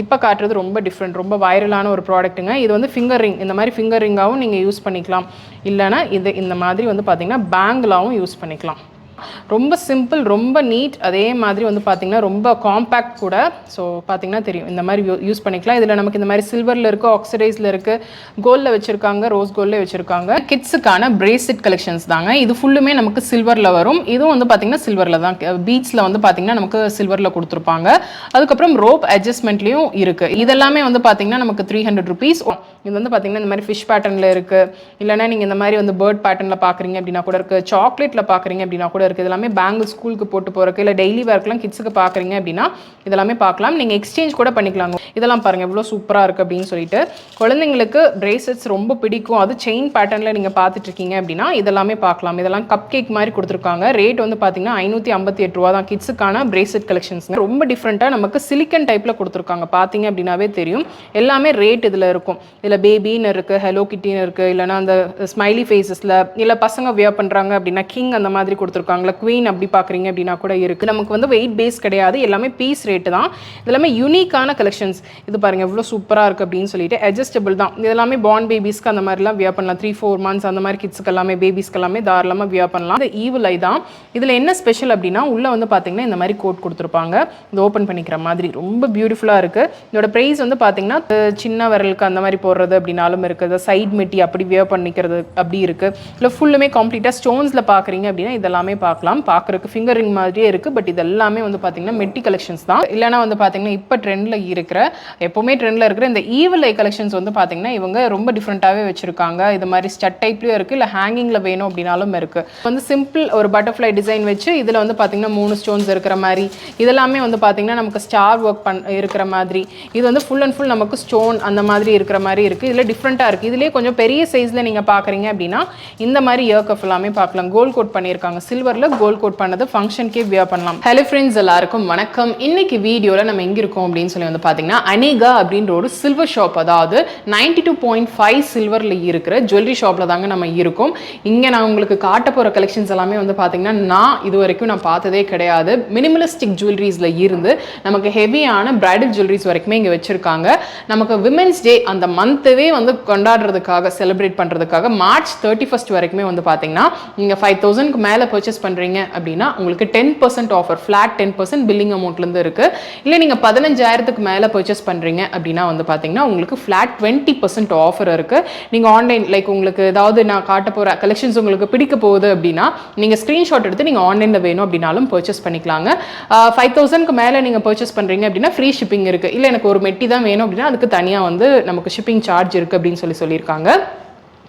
இப்போ காட்டுறது ரொம்ப டிஃப்ரெண்ட், ரொம்ப வைரலான ஒரு ப்ராடக்ட்டுங்க. இது வந்து ஃபிங்கர் ரிங், இந்த மாதிரி ஃபிங்கர் ரிங்காகவும் நீங்கள் யூஸ் பண்ணிக்கலாம். இல்லைனா இது இந்த மாதிரி வந்து பார்த்திங்கன்னா பேங்கிளாகவும் யூஸ் பண்ணிக்கலாம். ரொம்ப சிம்பிள், ரொம்ப நீட். அதே மாதிரி வந்து பார்த்திங்கன்னா ரொம்ப காம்பேக்ட் கூட. ஸோ பார்த்திங்கன்னா தெரியும், இந்த மாதிரி யூஸ் பண்ணிக்கலாம். இதில் நமக்கு இந்த மாதிரி சில்வரில் இருக்குது, ஆக்சிடைஸில் இருக்குது, கோல்டில் வச்சுருக்காங்க, ரோஸ் கோல்டில் வச்சுருக்காங்க. கிட்ஸுக்கான பிரேஸ்லெட் கலெக்ஷன்ஸ் தாங்க. இது ஃபுல்லுமே நமக்கு சில்வரில் வரும். இதுவும் வந்து பார்த்திங்கன்னா சில்வரில் தான், பீட்ஸில் வந்து பார்த்திங்கன்னா நமக்கு சில்வரில் கொடுத்துருப்பாங்க. அதுக்கப்புறம் ரோப் அட்ஜஸ்ட்மெண்ட்லேயும் இருக்குது. இதெல்லாமே வந்து பார்த்திங்கன்னா நமக்கு 300 rupees. இது வந்து பார்த்திங்கன்னா இந்த மாதிரி ஃபிஷ் பேட்டர்னில் இருக்குது, இல்லைனா நீங்கள் இந்த மாதிரி வந்து பேர்ட் பேட்டர்னில் பார்க்குறீங்க அப்படின்னா கூட இருக்குது, சாக்லேட்டில் பார்க்குறீங்க அப்படின்னா கூட இருக்குது. இதெல்லாமே பேங்கிள் ஸ்கூலுக்கு போட்டு போகிறக்கு, இல்லை டெய்லி வேர்க்கெலாம் கிட்ஸுக்கு பார்க்குறீங்க அப்படின்னா இதெல்லாமே பார்க்கலாம். நீங்கள் எக்ஸ்சேஞ்ச் கூட பண்ணிக்கலாங்க. இதெல்லாம் பாருங்கள் எவ்வளோ சூப்பராக இருக்குது அப்படின்னு சொல்லிட்டு. குழந்தைங்களுக்கு பிரேஸ்லெட்ஸ் ரொம்ப பிடிக்கும், அது செயின் பேட்டர்னில் நீங்கள் பார்த்துட்ருக்கீங்க அப்படின்னா இதெல்லாமே பார்க்கலாம். இதெல்லாம் கப் கேக் மாதிரி கொடுத்துருக்காங்க. ரேட் வந்து பார்த்திங்கன்னா 558 ரூபா தான் கிட்ஸுக்கான பிரேஸ்லெட் கலெக்ஷன்ஸ். ரொம்ப டிஃப்ரெண்ட்டாக நமக்கு சிலிக்கன் டைப்பில் கொடுத்துருக்காங்க. பார்த்தீங்க அப்படின்னாவே தெரியும், எல்லாமே ரேட் இதில் இருக்கும். இதில் பேபின்னு இருக்குது, ஹலோ கிட்டின்னு இருக்குது, இல்லைனா அந்த ஸ்மைலி ஃபேஸஸில், இல்லை பசங்க வியர் பண்ணுறாங்க அப்படின்னா கிங் அந்த மாதிரி கொடுத்துருக்காங்களா, குவீன் அப்படி பார்க்குறீங்க அப்படின்னா கூட இருக்குது. நமக்கு வந்து வெயிட் பேஸ் கிடையாது, எல்லாமே பீஸ் ரேட்டு தான். இதெல்லாமே யூனிக்கான கலெக்ஷன்ஸ். இது பாருங்கள் எவ்வளோ சூப்பராக இருக்குது அப்படின்னு சொல்லிட்டு. அட்ஜஸ்டபிள் தான். இதெல்லாமே பார்ன் பேபிஸ்க்கு அந்த மாதிரிலாம் வியர் பண்ணலாம். 3-4 months அந்த மாதிரி கிட்ஸுக்கு எல்லாமே, பேபிஸ்க்கு எல்லாமே தாராளமாக வியர் பண்ணலாம். இந்த ஈவில் ஐ தான். இதில் என்ன ஸ்பெஷல் அப்படின்னா, உள்ளே வந்து பார்த்தீங்கன்னா இந்த மாதிரி கோட் கொடுத்துருப்பாங்க. இது ஓப்பன் பண்ணிக்கிற மாதிரி ரொம்ப பியூட்டிஃபுல்லாக இருக்குது. இதோட ப்ரைஸ் வந்து பார்த்தீங்கன்னா சின்ன விரலுக்கு அந்த மாதிரி போடுறது அப்படின்னாலும் இருக்குது, சைட் மெட்டி அப்படி வியர் பண்ணிக்கிறது அப்படி இருக்குது. இல்லை ஃபுல்லுமே கம்ப்ளீட்டாக ஸ்டோன்ஸில் பார்க்குறீங்க அப்படின்னா இதெல்லாமே பார்க்கலாம். பார்க்குறதுக்கு ஃபிங்கர் ரிங் மாதிரியே இருக்குது. பட் இது எல்லாமே வந்து பார்த்தீங்கன்னா மெட்டி கலெக்ஷன்ஸ் தான். இல்லைனா வந்து பார்த்தீங்கன்னா இப்போ ட்ரெண்டில் இருக்கிற, எப்போவுமே ட்ரெண்டில் இருக்கிற இந்த ஈவில் ஐ கலெக்ஷன்ஸ் வந்து பார்த்தீங்கன்னா இவங்க ரொம்ப டிஃப்ரெண்ட்டாகவே வச்சுருக்காங்க. இது மாதிரி ஸ்டட் டைப்லேயும் இருக்குது, இல்லை ஹேங்கிங்கில் வேணும் அப்படின்னாலும் இருக்குது. வந்து சிம்பிள் ஒரு பட்டர்ஃப்ளை டிசைன் வச்சு இதில் வந்து பார்த்தீங்கன்னா 3 ஸ்டோன்ஸ் இருக்கிற மாதிரி, இதெல்லாமே வந்து பார்த்தீங்கன்னா நமக்கு ஸ்டார் ஒர்க் இருக்கிற மாதிரி. இது வந்து ஃபுல் அண்ட் ஃபுல் நமக்கு ஸ்டோன் அந்த மாதிரி இருக்கிற மாதிரி இருக்குது. இதில் டிஃப்ரெண்ட்டாக இருக்குது. இதுலேயே கொஞ்சம் பெரிய சைஸில் நீங்கள் பார்க்குறீங்க அப்படின்னா இந்த மாதிரி இயர் கஃப் எல்லாமே பார்க்கலாம். கோல்ட் கோட் பண்ணியிருக்காங்க, சில்வரில் கோல்ட் கோட் பண்ணது, ஃபங்க்ஷனுக்கே வியர் பண்ணலாம். ஹலோ ஃப்ரெண்ட்ஸ், எல்லாருக்கும் வணக்கம். இன்னைக்கு வீடியோவில் நம்ம எங்கே இருக்கோம் அப்படின்னு சொல்லி வந்து பார்த்தீங்கன்னா அனேகா அப்படின்ற ஒரு சில்வர் ஷாப், அதாவது 92.5 சில்வரில் இருக்கிற ஜுவல்லரி ஷாப்பில் தாங்க நம்ம இருக்கோம். இங்கே நான் உங்களுக்கு காட்ட போகிற கலெக்ஷன்ஸ் எல்லாமே வந்து பார்த்தீங்கன்னா நான் இது வரைக்கும் நான் பார்த்ததே கிடையாது. மினிமலிஸ்டிக் ஜுவல்லரிஸில் இருந்து நமக்கு ஹெவியான பிரைடல் ஜுவல்லரிஸ் வரைக்குமே இங்கே வச்சுருக்காங்க. நமக்கு விமென்ஸ் டே அந்த மந்த்தவே வந்து கொண்டாடுறதுக்காக, செலிப்ரேட் பண்ணுறதுக்காக March 31st வரைக்குமே வந்து பார்த்தீங்கன்னா நீங்கள் 5000க்கு மேலே பர்ச்சேஸ் பண்ணுறீங்க அப்படின்னா உங்களுக்கு 10% ஆஃபர், ஃப்ளாட் 10% பில்லிங் அமௌண்ட்லேருந்து இருக்குது. இல்லை நீங்கள் 15000க்கு மேலே பர்ச்சேஸ் பண்ணுறீங்க அப்படின்னா வந்து பார்த்தீங்கன்னா உங்களுக்கு ஃப்ளாட் 20% ஆஃபர் இருக்குது. நீங்கள் ஆன்லைன் லைக் உங்களுக்கு ஏதாவது நான் காட்ட போகிற கலெக்ஷன்ஸ் உங்களுக்கு பிடிக்க போகுது அப்படின்னா நீங்கள் ஸ்க்ரீன்ஷாட் எடுத்து நீங்கள் ஆன்லைனில் வேணும் அப்படின்னாலும் பர்ச்சேஸ் பண்ணிக்கலாங்க. 5000க்கு மேலே நீங்கள் பர்ச்சேஸ் பண்ணுறீங்க அப்படின்னா ஃப்ரீ ஷிப்பிங் இருக்குது. இல்லை எனக்கு ஒரு மெட்டி தான் வேணும் அப்படின்னா அதுக்கு தனியாக வந்து நமக்கு ஷிப்பிங் சார்ஜ் இருக்குது அப்படின்னு சொல்லியிருக்காங்க.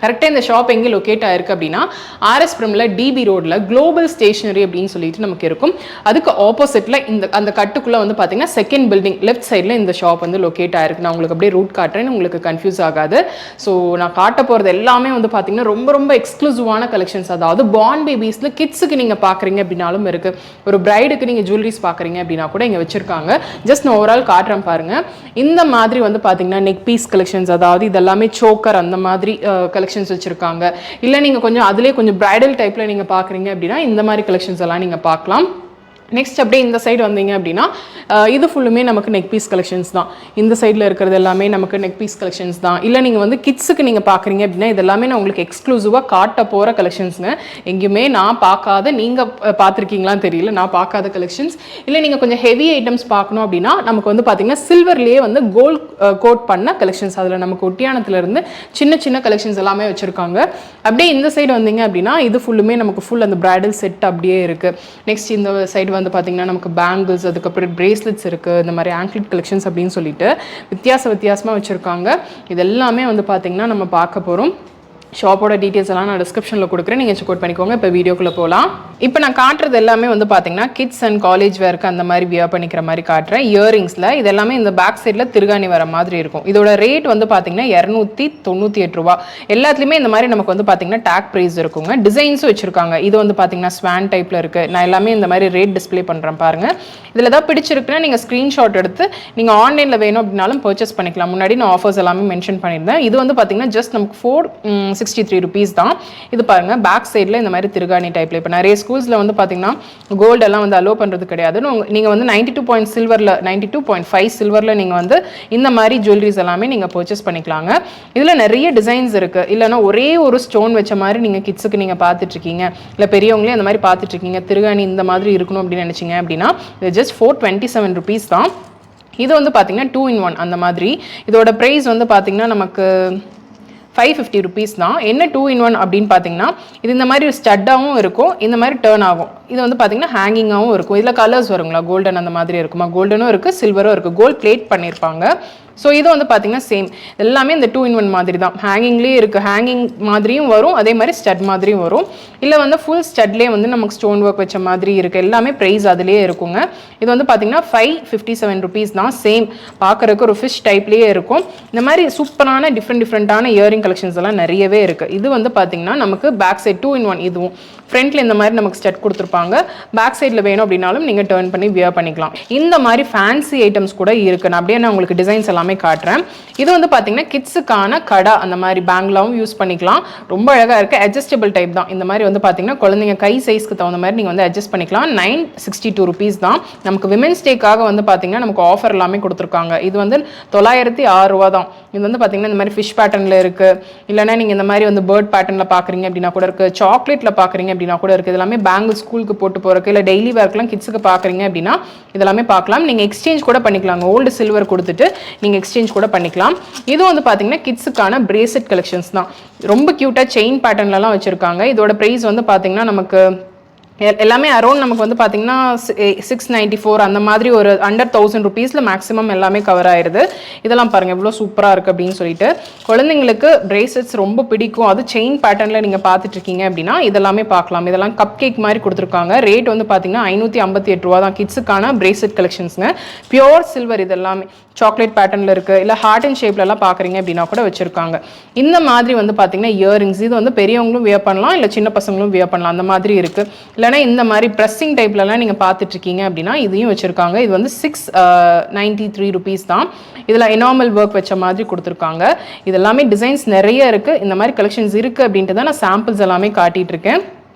கரெக்டாக இந்த ஷாப் எங்கே லொக்கேட் ஆயிருக்கு அப்படின்னா ஆர்எஸ்புரமில் டிபி ரோடில் குளோபல் ஸ்டேஷனரி அப்படின்னு சொல்லிட்டு நமக்கு இருக்கும். அதுக்கு ஆப்போசிட்டில் அந்த கட்டுக்குள்ளே வந்து பார்த்தீங்கன்னா செகண்ட் பில்டிங் லெஃப்ட் சைடில் இந்த ஷாப் வந்து லொக்கேட் ஆயிருக்கு. நான் உங்களுக்கு அப்படியே ரூட் காட்டுறேன், உங்களுக்கு கன்ஃபியூஸ் ஆகாது. ஸோ நான் காட்ட போகிறது எல்லாமே வந்து பார்த்தீங்கன்னா ரொம்ப ரொம்ப எக்ஸ்க்ளூசிவான கலெக்ஷன்ஸ். அதாவது பார்ன் பேபிஸில் கிட்ஸுக்கு நீங்கள் பார்க்குறீங்க அப்படின்னாலும் இருக்குது, ஒரு பிரைடுக்கு நீங்கள் ஜுவல்லரிஸ் பார்க்குறீங்க அப்படின்னா கூட இங்கே வச்சுருக்காங்க. ஜஸ்ட் நான் ஓவரால் காட்டுறேன் பாருங்கள். இந்த மாதிரி வந்து பார்த்தீங்கன்னா நெக் பீஸ் கலெக்ஷன்ஸ், அதாவது இதெல்லாமே சோக்கர் அந்த மாதிரி கலெக்ஷன்ஸ் வச்சிருக்காங்க. இல்லை நீங்கள் கொஞ்சம் அதிலே கொஞ்சம் பிரைடல் டைப்பில் நீங்கள் பார்க்குறீங்க அப்படின்னா இந்த மாதிரி கலெக்ஷன்ஸ் எல்லாம் நீங்கள் பார்க்கலாம். நெக்ஸ்ட் அப்படியே இந்த சைடு வந்தீங்க அப்படின்னா இது ஃபுல்லுமே நமக்கு நெக் பீஸ் கலெக்ஷன்ஸ் தான். இந்த சைடில் இருக்கிறது எல்லாமே நமக்கு நெக் பீஸ் கலெக்ஷன்ஸ் தான். இல்லை நீங்கள் வந்து கிட்ஸுக்கு நீங்கள் பார்க்குறீங்க அப்படின்னா இதெல்லாமே நான் உங்களுக்கு எக்ஸ்க்ளூசிவாக காட்ட போகிற கலெக்ஷன்ஸுங்க. எங்கேயுமே நான் பார்க்காத, நீங்கள் பார்த்துருக்கீங்களான்னு தெரியல, நான் பார்க்காத கலெக்ஷன்ஸ். இல்லை நீங்கள் கொஞ்சம் ஹெவி ஐட்டம்ஸ் பார்க்கணும் அப்படின்னா நமக்கு வந்து பார்த்தீங்கன்னா சில்வர்லேயே வந்து கோல்ட் கோட் பண்ண கலெக்ஷன்ஸ், அதில் நமக்கு ஒட்டியானத்துலேருந்து சின்ன சின்ன கலெக்ஷன்ஸ் எல்லாமே வச்சுருக்காங்க. அப்படியே இந்த சைடு வந்தீங்க அப்படின்னா இது ஃபுல்லுமே நமக்கு ஃபுல் அந்த பிரைடல் செட் அப்படியே இருக்குது. நெக்ஸ்ட் இந்த சைடு வந்து பார்த்தீங்கன்னா நமக்கு பேங்கிள்ஸ், அதுக்கப்புறம் பிரேஸ்லெட்ஸ் இருக்குது, இந்த மாதிரி ஆங்க்லெட் கலெக்ஷன்ஸ் அப்படின்னு சொல்லிட்டு வித்தியாசமாக வச்சுருக்காங்க. இது எல்லாமே வந்து பார்த்தீங்கன்னா நம்ம பார்க்க போகிறோம். ஷாப்போட டீட்டெயில்ஸ் எல்லாம் நான் டிஸ்கிரிப்ஷனில் கொடுக்குறேன், நீங்கள் செக் அவுட் பண்ணிக்கோங்க. இப்போ வீடியோக்குள்ளே போகலாம். இப்போ நான் காட்டுறது எல்லாமே வந்து பார்த்தீங்கன்னா கிட்ஸ் அண்ட் காலேஜ் வேர்க்கு அந்த மாதிரி வியர் பண்ணிக்கிற மாதிரி காட்டுறேன். இயரிங்ஸில் இது எல்லாமே இந்த பேக் சைடில் திருகாணி வர மாதிரி இருக்கும். இதோட ரேட் வந்து பார்த்தீங்கன்னா 298 ரூபா. எல்லாத்துலேயுமே இந்த மாதிரி நமக்கு வந்து பார்த்தீங்கன்னா டேக் ப்ரைஸ் இருக்குங்க. டிசைன்ஸும் வச்சுருக்காங்க. இது வந்து பார்த்தீங்கன்னா ஸ்வான் டைப்பில் இருக்குது. நான் எல்லாமே இந்த மாதிரி ரேட் டிஸ்பிளே பண்ணுறேன் பாருங்கள். இதில் ஏதாவது பிடிச்சிருக்குன்னா நீங்கள் ஸ்க்ரீன்ஷாட் எடுத்து நீங்கள் ஆன்லைனில் வேணும் அப்படின்னாலும் பர்ச்சேஸ் பண்ணிக்கலாம். முன்னாடி நான் ஆஃபர்ஸ் எல்லாமே மென்ஷன் பண்ணியிருந்தேன். இது வந்து பார்த்தீங்கன்னா ஜஸ்ட் நமக்கு 460 63 rupees தான். இது பாருங்க பேக் சைடில் இந்த மாதிரி திருகாணி டைப்பில். இப்போ நிறைய ஸ்கூல்ஸில் வந்து பார்த்தீங்கன்னா கோல்டெல்லாம் வந்து அலோவ் பண்ணுறது கிடையாது. நீங்கள் வந்து 92.5 சில்வரில் நீங்கள் வந்து இந்த மாதிரி ஜுவல்லரிஸ் எல்லாமே நீங்கள் பர்ச்சேஸ் பண்ணிக்கலாங்க. இதில் நிறைய டிசைன்ஸ் இருக்குது. இல்லைனா ஒரே ஒரு ஸ்டோன் வச்ச மாதிரி நீங்கள் கிட்ஸுக்கு நீங்கள் பார்த்துட்ருக்கீங்க, இல்லை பெரியவங்களே அந்த மாதிரி பார்த்துட்ருக்கீங்க, திருகாணி இந்த மாதிரி இருக்கணும் அப்படின்னு நினச்சிங்க அப்படின்னா இது ஜஸ்ட் 427 rupees தான். இது வந்து பார்த்தீங்கன்னா 2 in 1 அந்த மாதிரி. இதோட ப்ரைஸ் வந்து பார்த்தீங்கன்னா நமக்கு 550 rupees தான். என்ன 2 in 1 அப்படின்னு பார்த்தீங்கன்னா இது இந்த மாதிரி ஸ்டட்டாகவும் இருக்கும், இந்த மாதிரி டேர்ன் ஆகும். இது வந்து பார்த்தீங்கன்னா ஹேங்கிங்காகவும் இருக்கும். இதில் கலர்ஸ் வருங்களா, கோல்டன் அந்த மாதிரி இருக்குமா, கோல்டனும் இருக்குது சில்வரும் இருக்குது, கோல்ட் பிளேட் பண்ணியிருப்பாங்க. ஸோ இது வந்து பார்த்தீங்கன்னா சேம் எல்லாமே இந்த 2 in 1 மாதிரி தான். ஹேங்கிங்லேயே இருக்குது, ஹேங்கிங் மாதிரியும் வரும், அதே மாதிரி ஸ்டட் மாதிரியும் வரும். இல்லை வந்து ஃபுல் ஸ்டட்லேயே வந்து நமக்கு ஸ்டோன் ஒர்க் வச்ச மாதிரி இருக்குது. எல்லாமே ப்ரைஸ் அதிலே இருக்குங்க. இது வந்து பார்த்தீங்கன்னா 557 rupees தான். சேம் பார்க்குறதுக்கு ஒரு ஃபிஷ் டைப்லேயே இருக்கும். இந்த மாதிரி சூப்பரான டிஃப்ரெண்ட்டான இயரிங் கலெக்ஷன்ஸ் எல்லாம் நிறையவே இருக்குது. இது வந்து பார்த்தீங்கன்னா நமக்கு பேக் சைட் 2 in 1. இதுவும் ஃப்ரண்ட்ல இந்த மாதிரி நமக்கு ஸ்டட் கொடுத்துருப்பாங்க. பேக் சைடில் வேணும் அப்படின்னாலும் நீங்கள் டர்ன் பண்ணி வியர் பண்ணிக்கலாம். இந்த மாதிரி ஃபேன்சி ஐட்டம்ஸ் கூட இருக்குது. நான் அப்படியே நான் உங்களுக்கு டிசைன்ஸ் எல்லாமே காட்டுறேன். இது வந்து பார்த்தீங்கன்னா கிட்ஸுக்கான கடா அந்த மாதிரி பேங்க்லாவும் யூஸ் பண்ணிக்கலாம். ரொம்ப அழகாக இருக்குது. அட்ஜஸ்டபிள் டைப் தான். இந்த மாதிரி வந்து பார்த்தீங்கன்னா குழந்தைங்க கை சைஸ்க்கு தகுந்த மாதிரி நீங்கள் வந்து அட்ஜஸ்ட் பண்ணிக்கலாம். 962 rupees தான். நமக்கு விமென்ஸ் டேக்காக வந்து பார்த்தீங்கன்னா நமக்கு ஆஃபர் எல்லாமே கொடுத்துருக்காங்க. இது வந்து 906 ரூபா தான். இது வந்து பார்த்தீங்கன்னா இந்த மாதிரி ஃபிஷ் பேட்டர்னில் இருக்குது, இல்லைனா நீங்கள் இந்த மாதிரி வந்து பேர்ட் பேட்டர்னில் பார்க்குறீங்க அப்படின்னா கூட இருக்குது, சாக்லேட்டில் பார்க்குறீங்க அப்படின்னா கூட இருக்குது. இதெல்லாமே பேங்கிள் ஸ்கூலுக்கு போட்டு போகிறக்கு, இல்லை டெய்லி வேர்க்கெலாம் கிட்ஸுக்கு பார்க்குறீங்க அப்படின்னா இதெல்லாமே பார்க்கலாம். நீங்கள் எக்ஸ்சேஞ்ச் கூட பண்ணிக்கலாங்க. ஓல்டு சில்வர் கொடுத்துட்டு நீங்கள் எக்ஸ்சேஞ்ச் கூட பண்ணிக்கலாம். இது வந்து பார்த்தீங்கன்னா கிட்ஸுக்கான பிரேஸ்லெட் கலெக்ஷன்ஸ் தான். ரொம்ப க்யூட்டாக செயின் பேட்டர்ன்லலாம் வச்சுருக்காங்க. இதோட ப்ரைஸ் வந்து பார்த்தீங்கன்னா நமக்கு எல்லாமே அரௌண்ட் நமக்கு வந்து பார்த்தீங்கன்னா 694 அந்த மாதிரி ஒரு அண்டர் 1000 rupeesல மேக்ஸிமம் எல்லாமே கவர் ஆயிடுது. இதெல்லாம் பாருங்கள் எவ்வளோ சூப்பராக இருக்குது அப்படின்னு சொல்லிட்டு. குழந்தைங்களுக்கு பிரேஸ்லெட்ஸ் ரொம்ப பிடிக்கும், அது செயின் பேட்டர்னில் நீங்கள் பார்த்துட்டு இருக்கீங்க அப்படின்னா இதெல்லாமே பார்க்கலாம். இதெல்லாம் கப் கேக் மாதிரி கொடுத்துருக்காங்க. ரேட் வந்து பார்த்தீங்கன்னா 558 ரூபா தான். கிட்ஸுக்கான பிரேஸ்லெட் கலெக்ஷன்ஸுங்க. Pure silver. இது எல்லாமே சாக்லேட் பேட்டர்னில் இருக்குது, இல்லை ஹார்ட் அண்ட் ஷேப்லலாம் பார்க்குறீங்க அப்படின்னா கூட வச்சுருக்காங்க. இந்த மாதிரி வந்து பார்த்தீங்கன்னா இயரிங்ஸ் இது வந்து பெரியவங்களும் வியர் பண்ணலாம், இல்லை சின்ன பசங்களும் வியர் பண்ணலாம். அந்த மாதிரி இருக்குது. இல்லைனா இந்த மாதிரி ப்ரெஸ்ஸிங் டைப்லலாம் நீங்கள் பார்த்துட்ருக்கீங்க அப்படின்னா இதையும் வச்சுருக்காங்க. இது வந்து 693 rupees தான். இதில் எனாமல் ஒர்க் வச்ச மாதிரி கொடுத்துருக்காங்க. இது எல்லாமே டிசைன்ஸ் நிறைய இருக்குது. இந்த மாதிரி கலெக்ஷன்ஸ் இருக்குது அப்படின்ட்டு தான் நான் சாம்பிள்ஸ் எல்லாமே காட்டிகிட்டு இருக்கேன்.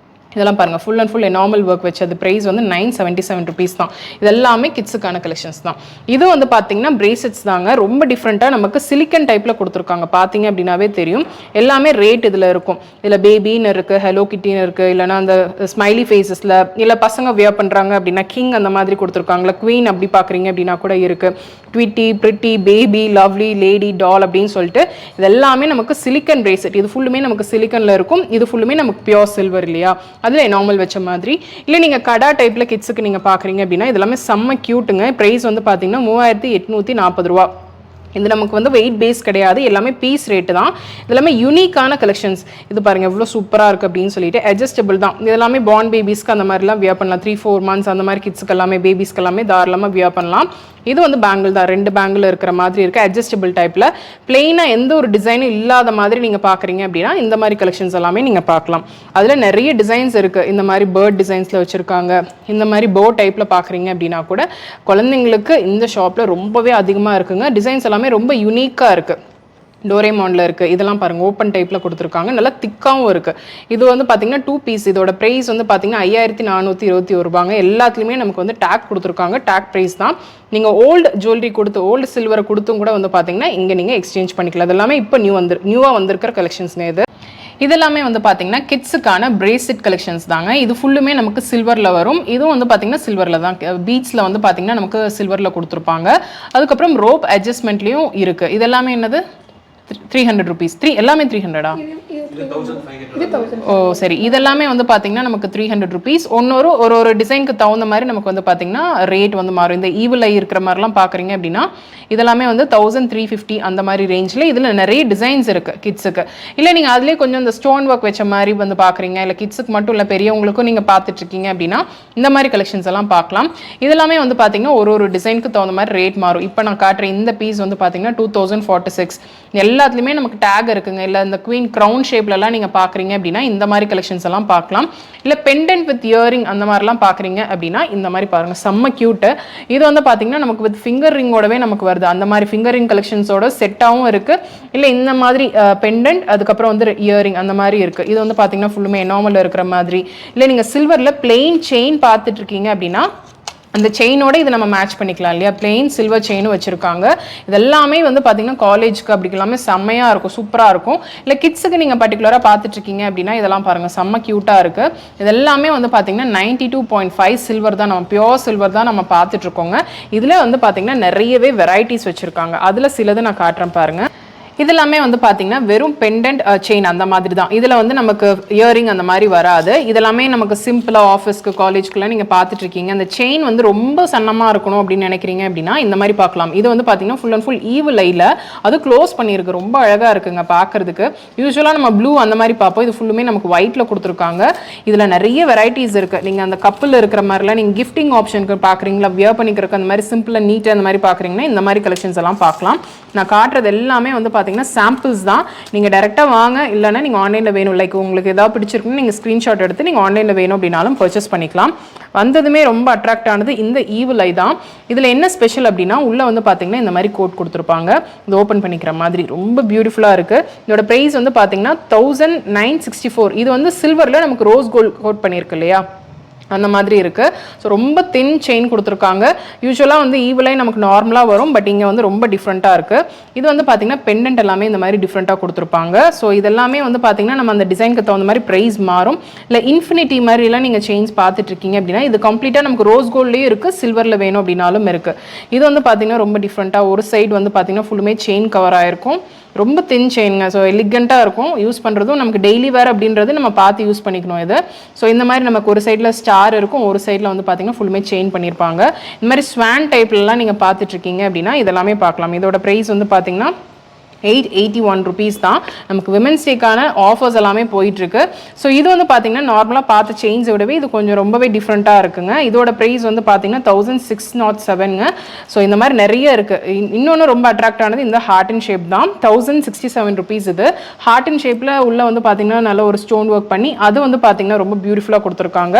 இதெல்லாம் பாருங்கள் full and full enamel work வச்சது. ப்ரைஸ் வந்து 977 rupees தான். இது எல்லாமே கிட்ஸுக்கான கலெக்ஷன்ஸ் தான். இது வந்து பார்த்தீங்கன்னா பிரேஸ்லெட்ஸ் தாங்க. ரொம்ப டிஃப்ரெண்ட்டாக நமக்கு சிலிக்கன் டைப்பில் கொடுத்துருக்காங்க. பார்த்தீங்க அப்படின்னாவே தெரியும். எல்லாமே ரேட் இதில் இருக்கும். இதில் பேபின்னு இருக்குது, ஹலோ கிட்டின்னு இருக்குது, இல்லைனா அந்த ஸ்மைலி ஃபேஸஸில், இல்லை பசங்க வியர் பண்ணுறாங்க அப்படின்னா கிங் அந்த மாதிரி கொடுத்துருக்காங்களா, குவீன் அப்படி பார்க்குறீங்க அப்படின்னா கூட இருக்குது. ட்விட்டி, பிரிட்டி, பேபி, லவ்லி, லேடி, டால் அப்படின்னு சொல்லிட்டு இது எல்லாமே நமக்கு சிலிக்கன் பிரேஸ்லெட். இது ஃபுல்லுமே நமக்கு சிலிக்கனில் இருக்கும். இது ஃபுல்லுமே நமக்கு பியோர் சில்வர் இல்லையா, அதில் நார்மல் வச்ச மாதிரி. இல்லை நீங்கள் கடா டைப்பில் கிட்ஸுக்கு நீங்கள் பார்க்குறீங்க அப்படின்னா இதெல்லாமே செம்ம க்யூட்டுங்க. ப்ரைஸ் வந்து பார்த்தீங்கன்னா 3840 ரூபா. இது நமக்கு வந்து வெயிட் பேஸ் கிடையாது, எல்லாமே பீஸ் ரேட்டு தான். இதெல்லாமே யூனிக்கான கலெக்ஷன்ஸ். இது பாருங்கள் எவ்வளோ சூப்பராக இருக்குது அப்படின்னு சொல்லிட்டு. அட்ஜஸ்டபிள் தான். இது எல்லாமே பார்ன் பேபிஸ்க்கு அந்த மாதிரிலாம் வியர் பண்ணலாம். 3-4 months அந்த மாதிரி கிட்ஸுக்கு எல்லாமே பேபிஸ்க்கு எல்லாமே தாராளமாக வியர் பண்ணலாம். இது வந்து பேங்கிள் தான். 2 பேங்கிள் இருக்கிற மாதிரி இருக்குது. அட்ஜஸ்டபிள் டைப்பில் பிளெயினாக எந்த ஒரு டிசைனும் இல்லாத மாதிரி நீங்கள் பார்க்குறீங்க அப்படின்னா இந்த மாதிரி கலெக்ஷன்ஸ் எல்லாமே நீங்கள் பார்க்கலாம். அதில் நிறைய டிசைன்ஸ் இருக்குது. இந்த மாதிரி பேர்ட் டிசைன்ஸில் வச்சுருக்காங்க. இந்த மாதிரி போ டைப்பில் பார்க்குறீங்க அப்படின்னா கூட குழந்தைங்களுக்கு இந்த ஷாப்பில் ரொம்பவே அதிகமாக இருக்குங்க. டிசைன்ஸ் எல்லாமே ரொம்ப யூனிக்காக இருக்குது. டோரேமானில் இருக்குது. இதெல்லாம் பாருங்கள் ஓப்பன் டைப்பில் கொடுத்துருக்காங்க. நல்லா திக்காகவும் இருக்குது. இது வந்து பார்த்தீங்கன்னா 2 piece. இதோட ப்ரைஸ் வந்து பார்த்தீங்கன்னா 5421 ரூபாங்க. எல்லாத்துலேயுமே நமக்கு வந்து டேக் கொடுத்துருக்காங்க. டேக் ப்ரைஸ் தான். நீங்கள் ஓல்டு ஜுவல்லரி கொடுத்து, ஓல்டு சில்வரை கொடுத்தும் கூட வந்து பார்த்தீங்கன்னா இங்கே நீங்கள் எக்ஸ்சேஞ்ச் பண்ணிக்கலாம். இது எல்லாமே இப்போ நியூவாக வந்திருக்கிற கலெக்ஷன்ஸ்னு. இதெல்லாமே வந்து பார்த்தீங்கன்னா கிட்ஸுக்கான பிரேஸ்லெட் கலெக்ஷன்ஸ் தாங்க. இது ஃபுல்லுமே நமக்கு சில்வரில் வரும். இதுவும் வந்து பார்த்தீங்கன்னா சில்வரில் தான். பீட்ஸில் வந்து பார்த்தீங்கன்னா நமக்கு சில்வரில் கொடுத்துருப்பாங்க. அதுக்கப்புறம் ரோப் அட்ஜஸ்ட்மெண்ட்லேயும் இருக்குது. இது எல்லாமே என்னது 300 rupees. எல்லாமே 300-ஆ? ஓ சரி. இதெல்லாமே வந்து பார்த்தீங்கன்னா நமக்கு 300 rupees. ஒரு டிசைனுக்கு தகுந்த மாதிரி நமக்கு வந்து பார்த்தீங்கன்னா ரேட் வந்து மாறும். இந்த ஈவில் இருக்கிற மாதிரிலாம் பார்க்குறீங்க அப்படின்னா இதெல்லாமே வந்து 1350 அந்த மாதிரி ரேஞ்சில். இதில் நிறைய டிசைன்ஸ் இருக்குது கிட்ஸுக்கு. இல்லை நீங்கள் அதுலேயே கொஞ்சம் இந்த ஸ்டோன் ஒர்க் வச்ச மாதிரி வந்து பார்க்குறீங்க, இல்லை கிட்ஸுக்கு மட்டும் இல்லை பெரியவங்களுக்கும் நீங்கள் பார்த்துட்ருக்கீங்க அப்படின்னா இந்த மாதிரி கலெக்ஷன்ஸ் எல்லாம் பார்க்கலாம். இதெல்லாமே வந்து பார்த்தீங்கன்னா ஒரு டிசைனுக்கு தகுந்த மாதிரி ரேட் மாறும். இப்போ நான் காட்டுற இந்த பீஸ் வந்து பார்த்தீங்கன்னா 2046. எல்லாத்துலேயுமே நமக்கு டேக் இருக்குங்க. இல்லை இந்த குவீன் க்ரௌன் ஷேப் ஷேப்லலாம் நீங்கள் பார்க்குறீங்க அப்படின்னா இந்த மாதிரி கலெக்ஷன்ஸ் எல்லாம் பார்க்கலாம். இல்லை பெண்டன்ட் வித் இயரிங் அந்த மாதிரிலாம் பார்க்குறீங்க அப்படின்னா இந்த மாதிரி பாருங்கள், செம்ம க்யூட்டு. இது வந்து பார்த்தீங்கன்னா நமக்கு வித் ஃபிங்கர் ரிங்கோடவே நமக்கு வருது. அந்த மாதிரி ஃபிங்கர் ரிங் கலெக்ஷன்ஸோட செட்டாகவும் இருக்குது. இல்லை இந்த மாதிரி பெண்டன்ட் அதுக்கப்புறம் வந்து இயரிங் அந்த மாதிரி இருக்குது. இது வந்து பார்த்தீங்கன்னா ஃபுல்லுமே எனாமல் இருக்கிற மாதிரி. இல்லை நீங்கள் சில்வரில் பிளெயின் செயின் பார்த்துட்டு இருக்கீங்க அப்படின்னா அந்த செயினோட இது நம்ம மேட்ச் பண்ணிக்கலாம் இல்லையா. பிளெயின் சில்வர் செயினும் வச்சுருக்காங்க. இதெல்லாமே வந்து பார்த்தீங்கன்னா காலேஜுக்கு அப்படி எல்லாமே செம்மையாக இருக்கும், சூப்பராக இருக்கும். இல்லை கிட்ஸுக்கு நீங்கள் பர்டிகுலராக பார்த்துட்ருக்கீங்க அப்படின்னா இதெல்லாம் பாருங்கள், செம்ம க்யூட்டாக இருக்குது. இதெல்லாமே வந்து பார்த்தீங்கன்னா 92.5 சில்வர் தான், நம்ம பியோர் சில்வர் தான் நம்ம பார்த்துட்ருக்கோங்க. இதில் வந்து பார்த்தீங்கன்னா நிறையவே வெரைட்டிஸ் வச்சுருக்காங்க. அதில் சிலது நான் காட்டுறேன் பாருங்கள். இதெல்லாமே வந்து பார்த்தீங்கன்னா வெறும் பெண்டன்ட் செயின் அந்த மாதிரி தான். இதில் வந்து நமக்கு இயரிங் அந்த மாதிரி வராது. இதெல்லாமே நமக்கு சிம்பிளாக ஆஃபீஸ்க்கு காலேஜ்க்குலாம் நீங்கள் பார்த்துட்டு இருக்கீங்க. அந்த செயின் வந்து ரொம்ப சன்னமாக இருக்கணும் அப்படின்னு நினைக்கிறீங்க அப்படின்னா இந்த மாதிரி பார்க்கலாம். இது வந்து பார்த்தீங்கன்னா ஃபுல் அண்ட் ஃபுல் ஈவில் ஐயில் அது க்ளோஸ் பண்ணியிருக்கு, ரொம்ப அழகாக இருக்குங்க பார்க்குறதுக்கு. யூஸ்வலாக நம்ம ப்ளூ அந்த மாதிரி பார்ப்போம், இது ஃபுல்லுமே நமக்கு ஒயிட்டில் கொடுத்துருக்காங்க. இதில் நிறைய வெரைட்டிஸ் இருக்குது. நீங்கள் அந்த கப்பில் இருக்கிற மாதிரிலாம் நீங்கள் கிஃப்டிங் ஆப்ஷனுக்கு பார்க்குறீங்களா, வியர் பண்ணிக்கிறக்கு அந்த மாதிரி சிம்பிளாக நீட்டாக அந்த மாதிரி பார்க்குறீங்கன்னா இந்த மாதிரி கலெக்ஷன்ஸ் எல்லாம் பார்க்கலாம். நான் காட்டுறது எல்லாமே வந்து பார்த்தீங்கன்னா சாம்பிள்ஸ் தான். நீங்கள் டேரெக்டாக வாங்க, இல்லைன்னா நீங்கள் ஆன்லைனில் வேணும், லைக் உங்களுக்கு ஏதாவது பிடிச்சிருக்குன்னு நீங்கள் ஸ்க்ரீன்ஷாட் எடுத்து நீங்கள் ஆன்லைனில் வேணும் அப்படின்னாலும் பர்ச்சேஸ் பண்ணிக்கலாம். வந்ததுமே ரொம்ப அட்ராக்ட் ஆனது இந்த ஈவில் ஐ தான். இதில் என்ன ஸ்பெஷல் அப்படின்னா உள்ளே வந்து பார்த்தீங்கன்னா இந்த மாதிரி கோட் கொடுத்துருப்பாங்க, இது ஓப்பன் பண்ணிக்கிற மாதிரி ரொம்ப பியூட்டிஃபுல்லாக இருக்குது. இதோட ப்ரைஸ் வந்து பார்த்தீங்கன்னா 1964. இது வந்து சில்வரில் நமக்கு ரோஸ் கோல்ட் கோட் பண்ணியிருக்கு இல்லையா, அந்த மாதிரி இருக்குது. ஸோ ரொம்ப தின் செயின் கொடுத்துருக்காங்க. யூஸ்வலாக வந்து ஈவிலை நமக்கு நார்மலாக வரும், பட் இங்கே வந்து ரொம்ப டிஃப்ரெண்ட்டாக இருக்குது. இது வந்து பார்த்திங்கன்னா பெண்டன்ட் எல்லாமே இந்த மாதிரி டிஃப்ரெண்ட்டாக கொடுத்துருப்பாங்க. ஸோ இதெல்லாமே வந்து பார்த்திங்கன்னா நம்ம அந்த டிசைனுக்கு தகுந்த மாதிரி ப்ரைஸ் மாறும். இல்லை இன்ஃபினிட்டி மாதிரிலாம் நீங்கள் செயின்ஸ் பார்த்துட்ருக்கீங்க அப்படின்னா இது கம்ப்ளீட்டாக நமக்கு ரோஸ் கோல்ட்லேயும் இருக்குது, சில்வரில் வேணும் அப்படின்னாலும் இருக்குது. இது வந்து பார்த்திங்கன்னா ரொம்ப டிஃப்ரெண்ட்டாக ஒரு சைடு வந்து பார்த்திங்கன்னா ஃபுல்லுமே செயின் கவர் ஆகிருக்கும், ரொம்ப தின் செயினுங்க. ஸோ எலிகண்ட்டாக இருக்கும், யூஸ் பண்ணுறதும் நமக்கு டெய்லி வேர் அப்படின்றது நம்ம பார்த்து யூஸ் பண்ணிக்கணும் இது. ஸோ இந்த மாதிரி நமக்கு ஒரு சைடில் ஸ்டார் இருக்கும், ஒரு சைடில் வந்து பார்த்தீங்கன்னா ஃபுல்லுமே செயின் பண்ணியிருப்பாங்க. இந்த மாதிரி ஸ்வான் டைப்லலாம் நீங்கள் பார்த்துட்ருக்கீங்க அப்படின்னா இதெல்லாமே பார்க்கலாம். இதோட ப்ரைஸ் வந்து பார்த்தீங்கன்னா 881 rupees தான். நமக்கு விமென்ஸ் டேக்கான ஆஃபர்ஸ் எல்லாமே போயிட்டுருக்கு. ஸோ இது வந்து பார்த்தீங்கன்னா நார்மலாக பார்த்த செயின்ஸை விடவே இது கொஞ்சம் ரொம்பவே டிஃப்ரெண்ட்டாக இருக்குங்க. இதோட ப்ரைஸ் வந்து பார்த்தீங்கன்னா 1607ங்க. ஸோ இந்த மாதிரி நிறைய இருக்குது. இன்னொன்று ரொம்ப அட்ராக்ட் ஆனது இந்த ஹார்ட் அண்ட் ஷேப் தான், 1067 rupees. இது ஹார்ட் அண்ட் ஷேப்பில் உள்ள வந்து பார்த்தீங்கன்னா நல்ல ஒரு ஸ்டோன் ஒர்க் பண்ணி அது வந்து பார்த்தீங்கன்னா ரொம்ப பியூட்டிஃபுல்லாக கொடுத்துருக்காங்க.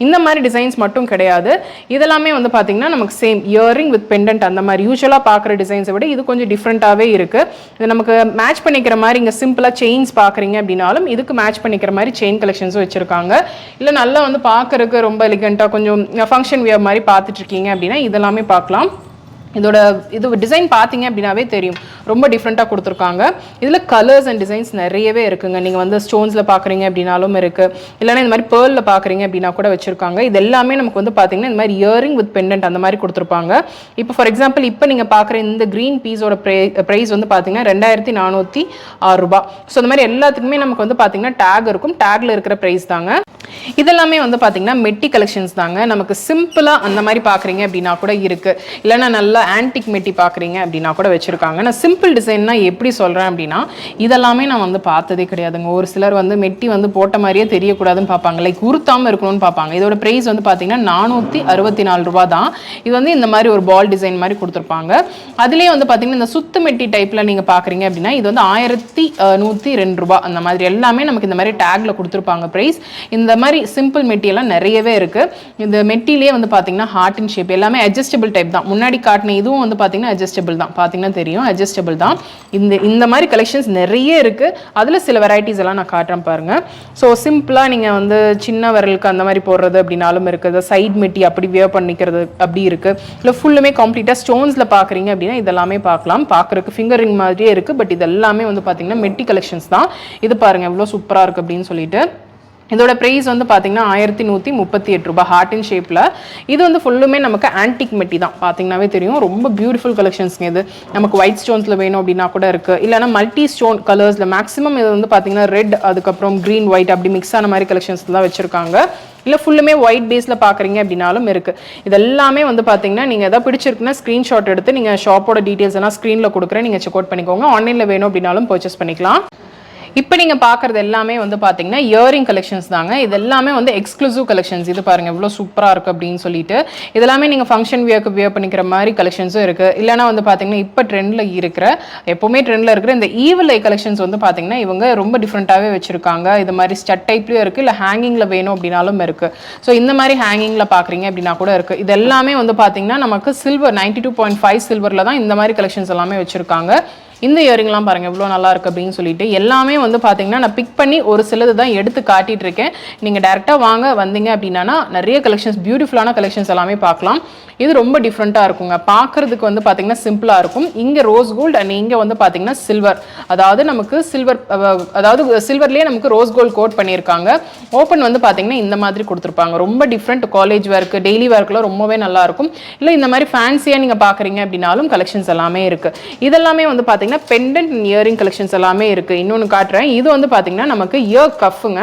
இந்த மாதிரி டிசைன்ஸ் மட்டும் கிடையாது, இதெல்லாமே வந்து பார்த்தீங்கன்னா நமக்கு சேம் இயரிங் வித் பெண்டன்ட் அந்த மாதிரி யூஸ்வலாக பார்க்குற டிசைன்ஸை விட இது கொஞ்சம் டிஃப்ரெண்ட்டாகவே இருக்குது. நமக்கு மேட்ச் பண்ணிக்கிற மாதிரி இங்கே சிம்பிளாக செயின்ஸ் பார்க்குறீங்க அப்படின்னாலும் இதுக்கு மேட்ச் பண்ணிக்கிற மாதிரி செயின் கலெக்ஷன்ஸும் வச்சுருக்காங்க. இல்லை நல்லா வந்து பார்க்குறதுக்கு ரொம்ப எலிகண்ட்டாக கொஞ்சம் ஃபங்க்ஷன் வியர் மாதிரி பார்த்துட்ருக்கீங்க அப்படின்னா இதெல்லாமே பார்க்கலாம். இதோட இது டிசைன் பார்த்தீங்க அப்படின்னாவே தெரியும், ரொம்ப டிஃப்ரெண்ட்டாக கொடுத்துருக்காங்க. இதில் கலர்ஸ் அண்ட் டிசைன்ஸ் நிறையவே இருக்குங்க. நீங்கள் வந்து ஸ்டோன்ஸில் பார்க்குறீங்க அப்படின்னாலும் இருக்குது, இல்லைனா இந்த மாதிரி பேர்லில் பார்க்குறீங்க அப்படின்னா கூட வச்சுருக்காங்க. இது எல்லாமே நமக்கு வந்து பார்த்தீங்கன்னா இந்த மாதிரி இயரிங் வித் பெண்டன்ட் அந்த மாதிரி கொடுத்துருப்பாங்க. இப்போ ஃபார் எக்ஸாம்பிள் இப்போ நீங்கள் பார்க்குற இந்த க்ரீன் பீஸோட ப்ரைஸ் வந்து பார்த்தீங்கன்னா 2406 ரூபாய். ஸோ இந்த மாதிரி எல்லாத்துக்குமே நமக்கு வந்து பார்த்தீங்கன்னா டேக் இருக்கும், டேக்ல இருக்கிற ப்ரைஸ் தாங்க. இதெல்லாமே வந்து பார்த்தீங்கன்னா மெட்டி கலெக்ஷன்ஸ் தாங்க. நமக்கு சிம்பிளாக அந்த மாதிரி பார்க்குறீங்க அப்படின்னா கூட இருக்குது, இல்லைனா நல்லா ஆன்டிக் மெட்டி பார்க்குறீங்க அப்படின்னா கூட வச்சுருக்காங்க. நான் சிம்பிள் டிசைன்னா எப்படி சொல்கிறேன் அப்படின்னா இதெல்லாமே நான் வந்து பார்த்ததே கிடையாதுங்க. ஒரு சிலர் வந்து மெட்டி வந்து போட்ட மாதிரியே தெரியக்கூடாதுன்னு பார்ப்பாங்க, லைக் உருத்தாமல் இருக்கணும்னு பார்ப்பாங்க. இதோட ப்ரைஸ் வந்து பார்த்தீங்கன்னா 464 ரூபா தான். இது வந்து இந்த மாதிரி ஒரு பால் டிசைன் மாதிரி கொடுத்துருப்பாங்க. அதுலேயே வந்து பார்த்தீங்கன்னா இந்த சுத்து மெட்டி டைப்பில் நீங்கள் பார்க்குறீங்க அப்படின்னா இது வந்து 1102 ரூபா அந்த மாதிரி எல்லாமே நமக்கு இந்த மாதிரி டேக்ல கொடுத்துருப்பாங்க ப்ரைஸ். இந்த மாதிரி சிம்பிள் மெட்டியெல்லாம் நிறையவே இருக்குது. இந்த மெட்டிலே வந்து பார்த்தீங்கன்னா ஹார்ட் அண்ட் ஷேப் எல்லாமே அட்ஜஸ்டபிள் டைப் தான். முன்னாடி காட்டின இதுவும் வந்து பார்த்தீங்கன்னா அட்ஜஸ்டபிள் தான், பார்த்தீங்கன்னா தெரியும் அட்ஜஸ்டபிள் தான். இந்த மாதிரி கலெக்ஷன்ஸ் நிறைய இருக்குது. அதில் சில வெரைட்டிஸ் எல்லாம் நான் காட்டுறேன் பாருங்கள். ஸோ சிம்பிளாக நீங்கள் வந்து சின்ன விரலுக்கு அந்த மாதிரி போடுறது அப்படின்னாலும் இருக்குது, சைட் மெட்டி அப்படி வியர் பண்ணிக்கிறது அப்படி இருக்குது, இல்லை ஃபுல்லுமே கம்ப்ளீட்டாக ஸ்டோன்ஸில் பார்க்குறீங்க அப்படின்னா இதெல்லாமே பார்க்கலாம். பார்க்குறதுக்கு ஃபிங்கர் ரிங் மாதிரியே இருக்குது, பட் இது எல்லாமே வந்து பார்த்தீங்கன்னா மெட்டி கலெக்ஷன்ஸ் தான். இது பாருங்கள் எவ்வளோ சூப்பராக இருக்குது அப்படின்னு சொல்லிட்டு. இதோட ப்ரைஸ் வந்து பார்த்தீங்கன்னா 1138 ரூபாய் ஹார்ட் அண்ட் ஷேப்பில். இது வந்து ஃபுல்லுமே நமக்கு ஆன்டிக் மெட்டி தான், பார்த்தீங்கன்னாவே தெரியும். ரொம்ப பியூட்டிஃபுல் கலெக்ஷன்ஸ்ங்க. இது நமக்கு ஒயிட் ஸ்டோன்ஸில் வேணும் அப்படின்னா கூட இருக்குது, இல்லைனா மல்டி ஸ்டோன் கலர்ஸில் மேக்ஸிமம் இது வந்து பார்த்தீங்கன்னா ரெட் அதுக்கப்புறம் க்ரீன் ஒயிட் அப்படி மிக்ஸ் ஆன மாதிரி கலெக்ஷன்ஸ் தான் வச்சுருக்காங்க. இல்லை ஃபுல்லுமே ஒயிட் பேஸில் பார்க்குறீங்க அப்படின்னாலும் இருக்குது. இதெல்லாமே வந்து பார்த்தீங்கன்னா நீங்கள் எதாவது பிடிச்சிருக்குன்னா ஸ்க்ரீன்ஷாட் எடுத்து நீங்கள் ஷாப்போட டீட்டெயில்ஸ் எல்லாம் ஸ்க்ரீனில் கொடுக்குறேன், நீங்கள் செக் அவுட் பண்ணிக்கோங்க. ஆன்லைனில் வேணும் அப்படின்னாலும் பர்ச்சேஸ் பண்ணிக்கலாம். இப்போ நீங்கள் பார்க்குறது எல்லாமே வந்து பார்த்தீங்கன்னா இயரிங் கலெக்ஷன்ஸ் தாங்க. இது எல்லாமே வந்து எக்ஸ்க்ளூசிவ் கலெக்ஷன்ஸ். இது பாருங்கள் எவ்வளோ சூப்பராக இருக்குது அப்படின்னு சொல்லிட்டு. இதெல்லாமே நீங்கள் ஃபங்க்ஷன் வியர் பண்ணிக்கிற மாதிரி கலெக்ஷன்ஸும் இருக்குது. இல்லைனா வந்து பார்த்தீங்கன்னா இப்போ ட்ரெண்டில் இருக்கிற எப்போவுமே ட்ரெண்டில் இருக்கிற இந்த ஈவில் ஐ கலெக்ஷன்ஸ் வந்து பார்த்தீங்கன்னா இவங்க ரொம்ப டிஃப்ரெண்ட்டாகவே வச்சுருக்காங்க. இது மாதிரி ஸ்டட் டைப்லேயும் இருக்குது, இல்லை ஹேங்கிங்கில் வேணும் அப்படின்னாலும் இருக்குது. ஸோ இந்த மாதிரி ஹேங்கிங்கில் பார்க்குறீங்க அப்படின்னா கூட இருக்குது. இது எல்லாமே வந்து பார்த்தீங்கன்னா நமக்கு சில்வர் 92.5 சில்வரில் தான் இந்த மாதிரி கலெக்ஷன்ஸ் எல்லாமே வச்சுருக்காங்க. இந்த இயரிங்லாம் பாருங்கள் எவ்வளோ நல்லா இருக்குது அப்படின்னு சொல்லிட்டு. எல்லாமே வந்து பார்த்தீங்கன்னா நான் பிக் பண்ணி ஒரு சிலது தான் எடுத்து காட்டிகிட்டு இருக்கேன். நீங்கள் டேரெக்டாக வந்தீங்க அப்படின்னா நிறைய கலெக்ஷன்ஸ், பியூட்டிஃபுல்லான கலெக்ஷன்ஸ் எல்லாமே பார்க்கலாம். இது ரொம்ப டிஃப்ரெண்ட்டாக இருக்குங்க. பார்க்குறதுக்கு வந்து பார்த்தீங்கன்னா சிம்பிளாக இருக்கும். இங்கே ரோஸ் கோல்டு அண்ட் இங்கே வந்து பார்த்தீங்கன்னா சில்வர், அதாவது நமக்கு சில்வர், அதாவது சில்வர்லேயே நமக்கு ரோஸ் கோல்டு கோட் பண்ணியிருக்காங்க. ஓப்பன் வந்து பார்த்தீங்கன்னா இந்த மாதிரி கொடுத்துருப்பாங்க. ரொம்ப டிஃப்ரெண்ட். காலேஜ் ஒர்க்கு, டெய்லி ஒர்க்கில் ரொம்பவே நல்லாயிருக்கும். இல்லை இந்த மாதிரி ஃபேன்சியாக நீங்கள் பார்க்குறீங்க அப்படின்னாலும் கலெக்ஷன்ஸ் எல்லாமே இருக்குது. இதெல்லாமே வந்து பார்த்தீங்கன்னா பெண்டன்ட் இயரிங் கலெக்ஷன்ஸ் எல்லாமே இருக்குது. இன்னொன்று காட்டுறேன். இது வந்து பார்த்தீங்கன்னா நமக்கு இயர் கஃப்புங்க.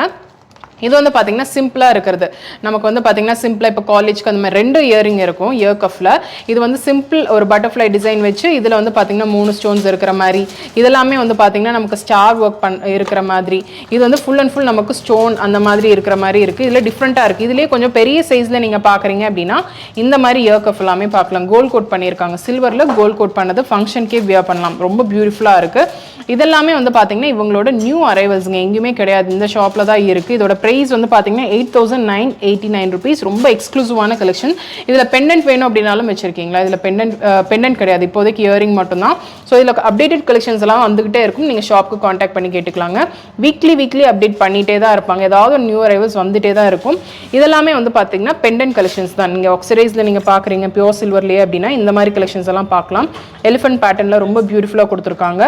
இது வந்து பார்த்தீங்கன்னா சிம்பிளாக இருக்கிறது. நமக்கு வந்து பார்த்தீங்கன்னா சிம்பிளாக இப்போ காலேஜ்க்கு அந்த மாதிரி 2 இயரிங் இருக்கும் இயர் கஃபில். இது வந்து சிம்பிள் ஒரு பட்டர்ஃப்ளை டிசைன் வச்சு இதில் வந்து பார்த்தீங்கன்னா 3 ஸ்டோன்ஸ் இருக்கிற மாதிரி. இதெல்லாமே வந்து பார்த்தீங்கன்னா நமக்கு ஸ்டார் ஒர்க் இருக்கிற மாதிரி. இது வந்து ஃபுல் அண்ட் ஃபுல் நமக்கு ஸ்டோன் அந்த மாதிரி இருக்கிற மாதிரி இருக்குது. இதில் டிஃப்ரெண்ட்டாக இருக்குது. இதுலேயே கொஞ்சம் பெரிய சைஸில் நீங்கள் பார்க்குறீங்க அப்படின்னா இந்த மாதிரி இயர் கஃப் எல்லாமே பார்க்கலாம். கோல்ட் கோட் பண்ணியிருக்காங்க. சில்வரில் கோல்ட் கோட் பண்ணது ஃபங்க்ஷனுக்கே வியர் பண்ணலாம். ரொம்ப பியூட்டிஃபுல்லாக இருக்குது. இதெல்லாமே வந்து பார்த்தீங்கன்னா இவங்களோட நியூ அரைவல்ஸுங்க. எங்கேயுமே கிடையாது, இந்த ஷாப்பில் தான் இருக்குது. இதோட ப்ரைஸ் வந்து பார்த்தீங்கன்னா 8,989 rupees. ரொம்ப எக்ஸ்க்ளூசிவான கலெக்ஷன். இதில் பெண்டன்ட் வேணும் அப்படின்னாலும் வச்சுருக்கீங்களா? இதில் பெண்டன்ட் கிடையாது, இப்போதைக்கு இயரிங் மட்டும்தான். ஸோ இதில் அப்டேட்டட் கலெக்ஷன்ஸ் எல்லாம் வந்துகிட்டே இருக்கும். நீங்கள் ஷாப்புக்கு காண்டாக்ட் பண்ணி கேட்டுக்கலாங்க. வீக்லி அப்டேட் பண்ணிகிட்டே தான் இருப்பாங்க. ஏதாவது ஒரு நியூ அரைவல்ஸ் வந்துகிட்டே தான் இருக்கும். இதெல்லாமே வந்து பார்த்தீங்கன்னா பெண்டன்ட் கலெக்ஷன்ஸ் தான். நீங்கள் ஆக்சிடைஸில் நீங்கள் பார்க்குறீங்க பியோர் சில்வர்லேயே அப்படின்னா இந்த மாதிரி கலெக்ஷன்ஸ் எல்லாம் பார்க்கலாம். எலிஃபென்ட் பேட்டர்னில் ரொம்ப பியூட்டிஃபுல்லாக கொடுத்துருக்காங்க.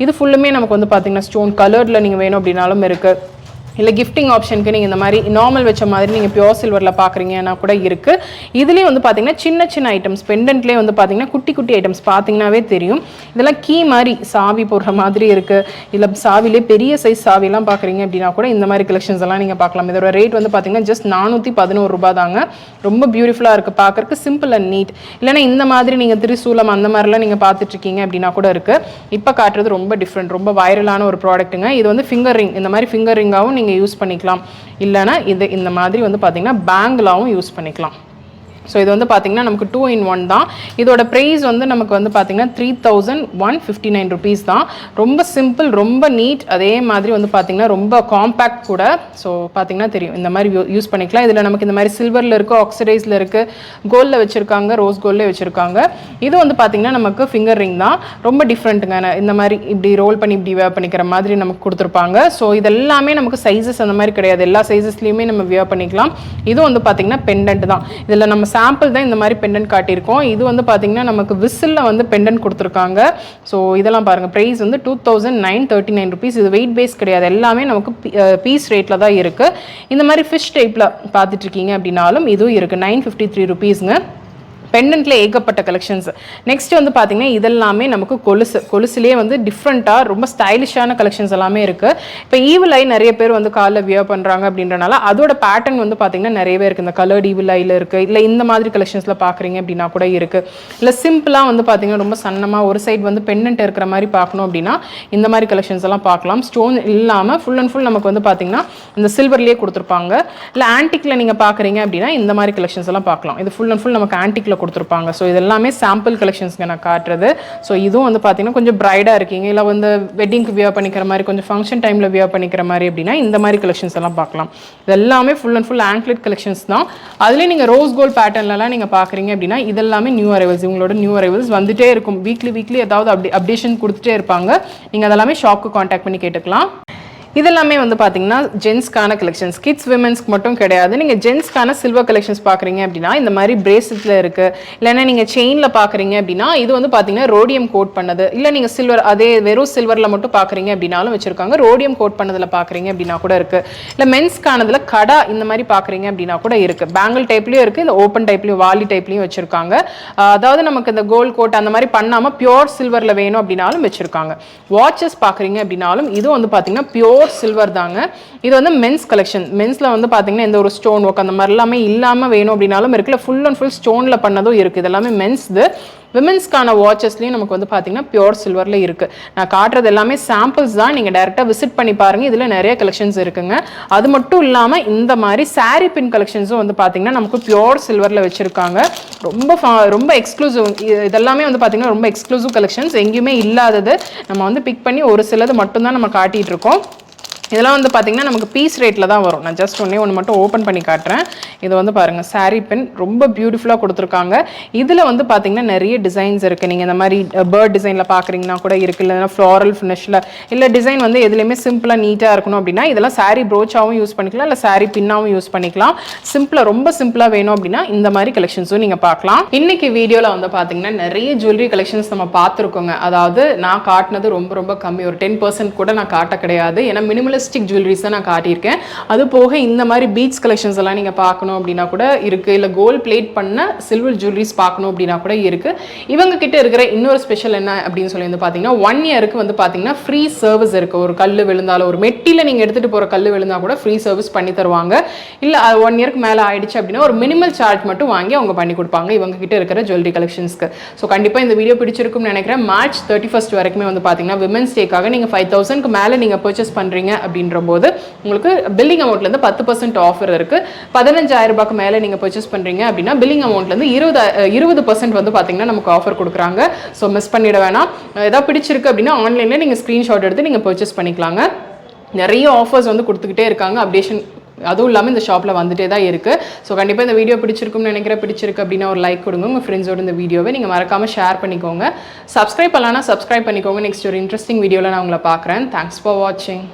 இது ஃபுல்லுமே நமக்கு வந்து பார்த்தீங்கன்னா ஸ்டோன் கலர்டில் நீங்கள் வேணும் அப்படின்னாலும் இருக்குது. இல்லை கிஃப்டிங் ஆப்ஷனுக்கு நீங்கள் இந்த மாதிரி நார்மல் வச்ச மாதிரி நீங்கள் பியோர் சில்வரில் பார்க்குறீங்கன்னா கூட இருக்குது. இதுலேயே வந்து பார்த்தீங்கன்னா சின்ன ஐட்டம்ஸ், பெண்டன்ட்லேயே வந்து பார்த்தீங்கன்னா குட்டி ஐட்டம்ஸ் பார்த்தீங்கன்னாவே தெரியும். இதெல்லாம் கீ மாதிரி சாவி போடுற மாதிரி இருக்குது. இல்லை சாவிலே பெரிய சைஸ் சாவிலாம் பார்க்குறீங்க அப்படின்னா கூட இந்த மாதிரி கலெக்ஷன்ஸ் எல்லாம் நீங்கள் பார்க்கலாம். இதோட ரேட் வந்து பார்த்தீங்கன்னா ஜஸ்ட் 411 ரூபாய் தாங்க. ரொம்ப பியூட்டிஃபுல்லாக இருக்குது பார்க்குறக்கு, சிம்பிள் அண்ட் நீட். இல்லைனா இந்த மாதிரி நீங்கள் திரிசூலம் அந்த மாதிரிலாம் நீங்கள் பார்த்துட்ருக்கீங்க அப்படின்னா கூட இருக்குது. இப்போ காட்டுறது ரொம்ப டிஃப்ரெண்ட், ரொம்ப வைரலான ஒரு ப்ராடக்ட்டுங்க. இது வந்து ஃபிங்கர் ரிங். இந்த மாதிரி ஃபிங்கர் ரிங்காகவும் நீங்கள் யூஸ் பண்ணிக்கலாம். இல்லைனா இது இந்த மாதிரி வந்து பார்த்தீங்கன்னா பேங்கிளாகவும் யூஸ் பண்ணிக்கலாம். ஸோ இது வந்து பார்த்தீங்கன்னா நமக்கு 2 in 1 தான். இதோட ப்ரைஸ் வந்து நமக்கு வந்து பார்த்தீங்கன்னா 3,159 rupees தான். ரொம்ப சிம்பிள், ரொம்ப நீட். அதே மாதிரி வந்து பார்த்தீங்கன்னா ரொம்ப காம்பேக்ட் கூட. ஸோ பார்த்தீங்கன்னா தெரியும், இந்த மாதிரி யூஸ் பண்ணிக்கலாம். இதில் நமக்கு இந்த மாதிரி சில்வரில் இருக்குது, ஆக்சிடைஸில் இருக்குது, கோல்டில் வச்சுருக்காங்க, ரோஸ் கோல்டில் வச்சுருக்காங்க. இது வந்து பார்த்தீங்கன்னா நமக்கு ஃபிங்கர் ரிங் தான். ரொம்ப டிஃப்ரெண்ட்டுங்க. இந்த மாதிரி இப்படி ரோல் பண்ணி இப்படி வியர் பண்ணிக்கிற மாதிரி நமக்கு கொடுத்துருப்பாங்க. ஸோ இதெல்லாமே நமக்கு சைஸஸ் அந்த மாதிரி கிடையாது, எல்லா சைஸஸ்லையுமே நம்ம வியர் பண்ணிக்கலாம். இது வந்து பார்த்தீங்கன்னா பெண்டன்ட் தான். இதில் நம்ம சாம்பிள் தான் இந்த மாதிரி பெண்டன்ட் காட்டியிருக்கோம். இது வந்து பார்த்தீங்கன்னா நமக்கு விசிலில் வந்து பெண்டன்ட் கொடுத்துருக்காங்க. ஸோ இதெல்லாம் பாருங்கள், ப்ரைஸ் வந்து 2,939 rupees. இது வெயிட் பேஸ் கிடையாது, எல்லாமே நமக்கு பீஸ் ரேட்டில் தான் இருக்குது. இந்த மாதிரி ஃபிஷ் டைப்பில் பார்த்துட்ருக்கீங்க அப்படின்னாலும் இதுவும் இருக்குது. 953 rupeesங்க. பெண்டன்ட்ல ஏகப்பட்ட கலெக்ஷன்ஸ். நெக்ஸ்ட் வந்து பார்த்தீங்கன்னா இதெல்லாமே நமக்கு கொலுசுலேயே வந்து டிஃப்ரெண்ட்டாக ரொம்ப ஸ்டைலிஷான கலெக்ஷன்ஸ் எல்லாமே இருக்குது. இப்போ ஈவில் ஐ நிறைய பேர் வந்து காலில் வியர் பண்ணுறாங்க அப்படின்றனால அதோட பேட்டர்ன் வந்து பார்த்தீங்கன்னா நிறையவே இருக்குது. இந்த கலர்ட் ஈவில் ஐயில் இருக்குது, இல்லை இந்த மாதிரி கலெக்ஷன்ஸில் பார்க்குறீங்க அப்படின்னா கூட இருக்குது. இல்லை சிம்பிளாக வந்து பார்த்தீங்கன்னா ரொம்ப சன்னமாக ஒரு சைடு வந்து பெண்டன்ட் இருக்கிற மாதிரி பார்க்கணும் அப்படின்னா இந்த மாதிரி கலெக்ஷன்ஸ் எல்லாம் பார்க்கலாம். ஸ்டோன் இல்லாமல் ஃபுல் அண்ட் ஃபுல் நமக்கு வந்து பார்த்தீங்கன்னா இந்த சில்வர்லேயே கொடுத்துருப்பாங்க. இல்லை ஆன்டிக்கில் நீங்கள் பார்க்குறீங்க அப்படின்னா இந்த மாதிரி கலெக்ஷன்ஸ் எல்லாம் பார்க்கலாம். இது ஃபுல் அண்ட் ஃபுல் நமக்கு ஆன்டிக்கில் கொடுத்துருப்பாங்க. ஸோ இதெல்லாமே சாம்பிள் கலெக்ஷன்ஸ்க்கு நான் காட்டுறது. ஸோ இதுவும் வந்து பார்த்தீங்கன்னா கொஞ்சம் பிரைடாக இருக்கீங்க, இல்லை வந்து வெட்டிங்க்கு வியர் பண்ணிக்கிற மாதிரி, கொஞ்சம் ஃபங்க்ஷன் டைமில் வியர் பண்ணிக்கிற மாதிரி அப்படின்னா இந்த மாதிரி கலெக்ஷன்ஸ் எல்லாம் பார்க்கலாம். இதெல்லாமே full and full anklet collections தான். அதுலேயும் நீங்கள் ரோஸ் கோல்ட் பேட்டர்ன்லாம் நீங்கள் பார்க்குறீங்க அப்படின்னா இதெல்லாமே நியூ அரைவல்ஸ். இவங்களோட நியூ அரைவல்ஸ் வந்துட்டே இருக்கும். வீக்லி ஏதாவது அப்டேஷன் கொடுத்துட்டே இருப்பாங்க. நீங்கள் அதெல்லாமே ஷாப்புக்கு காண்டாக்ட் பண்ணி கேட்டுக்கலாம். இதெல்லாமே வந்து பார்த்தீங்கன்னா ஜென்ஸ்க்கான கலெக்ஷன்ஸ், கிட்ஸ் விமென்ஸ்க்கு மட்டும் கிடையாது. நீங்கள் ஜென்ஸ்க்கான சில்வர் கலெக்ஷன்ஸ் பார்க்குறீங்க அப்படின்னா இந்த மாதிரி பிரேஸ்லெட்டில் இருக்குது, இல்லைன்னா நீங்கள் செயினில் பார்க்குறீங்க அப்படின்னா இது வந்து பார்த்தீங்கன்னா ரோடியம் கோட் பண்ணது, இல்லை நீங்கள் சில்வர் அதே வெறும் சில்வரில் மட்டும் பார்க்குறீங்க அப்படின்னாலும் வச்சுருக்காங்க. ரோடியம் கோட் பண்ணதில் பார்க்குறீங்க அப்படின்னா கூட இருக்குது. இல்லை மென்ஸ்க்கானதில் கடா இந்த மாதிரி பார்க்குறீங்க அப்படின்னா கூட இருக்குது. பேங்கிள் டைப்லேயும் இருக்குது, இந்த ஓப்பன் டைப்லேயும் வாலி டைப்லேயும் வச்சுருக்காங்க. அதாவது நமக்கு இந்த கோல்ட் கோட் அந்த மாதிரி பண்ணாமல் பியோர் சில்வரில் வேணும் அப்படின்னாலும் வச்சுருக்காங்க. வாட்சஸ் பார்க்குறீங்க அப்படின்னாலும் இது வந்து பார்த்தீங்கன்னா பியோர் சில்வர் தாங்க. இது வந்து மென்ஸ் கலெக்ஷன். மென்ஸ்ல வந்து பாத்தீங்கன்னா இந்த ஒரு ஸ்டோன் ஒர்க் அந்த மாதிரி எல்லாமே இல்லாம வேணும் அப்படின்னாலும் இருக்குல்ல, ஃபுல் அண்ட் ஃபுல் ஸ்டோன்ல பண்ணதும் இருக்கு. இதெல்லாமே மென்ஸ்து. விமென்ஸ்க்கான வாட்சஸ்லையும் நமக்கு வந்து பார்த்தீங்கன்னா பியூர் சில்வரில் இருக்குது. நான் காட்டுறது எல்லாமே சாம்பிள்ஸ் தான், நீங்கள் டேரெக்டாக விசிட் பண்ணி பாருங்கள். இதில் நிறைய கலெக்ஷன்ஸ் இருக்குங்க. அது மட்டும் இல்லாமல் இந்த மாதிரி சாரீ பின் கலெக்ஷன்ஸும் வந்து பார்த்தீங்கன்னா நமக்கு பியூர் சில்வரில் வச்சுருக்காங்க. ரொம்ப எக்ஸ்க்ளூசிவ். இதெல்லாமே வந்து பார்த்தீங்கன்னா ரொம்ப எக்ஸ்க்ளூசிவ் கலெக்ஷன்ஸ், எங்கேயுமே இல்லாதது. நம்ம வந்து பிக் பண்ணி ஒரு சிலது மட்டும்தான் நம்ம காட்டிகிட்டு இருக்கோம். இதெல்லாம் வந்து பார்த்தீங்கன்னா நமக்கு பீஸ் ரேட்டில் தான் வரும். நான் ஜஸ்ட் ஒன்று மட்டும் ஓப்பன் பண்ணி காட்டுறேன். இது வந்து பாருங்கள், சாரீ பென் ரொம்ப பியூட்டிஃபுல்லாக கொடுத்துருக்காங்க. இதில் வந்து பார்த்தீங்கன்னா நிறைய டிசைன்ஸ் இருக்குது. நீங்கள் இந்த மாதிரி பேர்ட் டிசைனில் பார்க்குறீங்கன்னா கூட இருக்குது, இல்லைன்னா ஃப்ளாரல் ஃபினிஷில், இல்லை டிசைன் வந்து எதுலேயுமே சிம்பிளாக நீட்டாக இருக்கணும் அப்படின்னா இதெல்லாம் சாரீ ப்ரோச்சாகவும் யூஸ் பண்ணிக்கலாம், இல்லை சாரீ பின்னாகவும் யூஸ் பண்ணிக்கலாம். சிம்பிளாக ரொம்ப சிம்பிளாக வேணும் அப்படின்னா இந்த மாதிரி கலெக்ஷன்ஸும் நீங்கள் பார்க்கலாம். இன்னைக்கு வீடியோவில் வந்து பார்த்தீங்கன்னா நிறைய ஜுவல்லரி கலெக்ஷன்ஸ் நம்ம பார்த்துருக்கோங்க. அதாவது நான் காட்டினது ரொம்ப ரொம்ப கம்மி, ஒரு 10% கூட நான் காட்ட கிடையாது. ஏன்னா மினிமலிஸ்டிக் ஜுவல்லரிஸ் தான் நான் காட்டியிருக்கேன். அது போக இந்த மாதிரி பீட்ஸ் கலெக்ஷன்ஸ் எல்லாம் நீங்கள் பார்க்கணும் அப்படின்னா கூட இருக்குது, இல்லை கோல்ட் பிளேட் பண்ண சில்வர் ஜுவல்லரிஸ் பார்க்கணும் அப்படின்னா கூட இருக்குது. இவங்க கிட்ட இருக்கிற இன்னொரு ஸ்பெஷல் என்ன அப்படின்னு சொல்லி வந்து பார்த்தீங்கன்னா 1 இயருக்கு வந்து பார்த்தீங்கன்னா ஃப்ரீ சர்வீஸ் இருக்குது. ஒரு கல் விழுந்தாலும், ஒரு மெட்டியில் நீங்கள் எடுத்துகிட்டு போகிற கல் விழுந்தால் கூட ஃப்ரீ சர்வீஸ் பண்ணி தருவாங்க. இல்லை 1 இயருக்கு மேலே ஆயிடுச்சு அப்படின்னா ஒரு மினிமல் சார்ஜ் மட்டும் வாங்கி அவங்க பண்ணி கொடுப்பாங்க இவங்க கிட்ட இருக்கிற ஜுவல்லரி கலெக்ஷன்ஸ்க்கு. ஸோ கண்டிப்பாக இந்த வீடியோ பிடிச்சிருக்கும்னு நினைக்கிறேன். மார்ச் 31 வரைக்குமே வந்து பார்த்தீங்கன்னா விமென்ஸ் டேக்காக நீங்கள் 5000க்கு மேலே நீங்கள் பர்ச்சேஸ் பண்ணுறீங்க அப்படின்ற போது உங்களுக்கு பில்லிங் அமௌண்ட்லேருந்து 10% ஆஃபர் இருக்குது. 15000 ரூபாய்க்கு மேலே நீங்கள் பர்ச்சேஸ் பண்ணுறீங்க அப்படின்னா பில்லிங் அமௌண்ட்லேருந்து 20% வந்து பார்த்தீங்கன்னா நமக்கு ஆஃபர் கொடுக்குறாங்க. ஸோ மிஸ் பண்ணிட வேணாம். ஏதாவது பிடிச்சிருக்கு அப்படின்னா ஆன்லைனில் நீங்கள் ஸ்க்ரீன்ஷாட் எடுத்து நீங்கள் பர்ச்சேஸ் பண்ணிக்கலாங்க. நிறைய ஆஃபர்ஸ் வந்து கொடுத்துக்கிட்டே இருக்காங்க. அப்டேஷன் அதுவும் இல்லாமல் இந்த ஷாப்பில் வந்துட்டே தான் இருக்குது. ஸோ கண்டிப்பாக இந்த வீடியோ பிடிச்சிருக்கும்னு நினைக்கிறேன். பிடிச்சிருக்கு அப்படின்னா ஒரு லைக் கொடுங்க. உங்கள் ஃப்ரெண்ட்ஸோட இந்த வீடியோவை நீங்கள் மறக்காமல் ஷேர் பண்ணிக்கோங்க. சப்ஸ்கிரைப் பண்ணலான்னா சப்ஸ்கிரைப் பண்ணிக்கோங்க. நெக்ஸ்ட் ஒரு இன்ட்ரெஸ்டிங் வீடியோவில் நான் உங்களை பார்க்குறேன். தேங்க்ஸ் ஃபார் வாட்சிங்.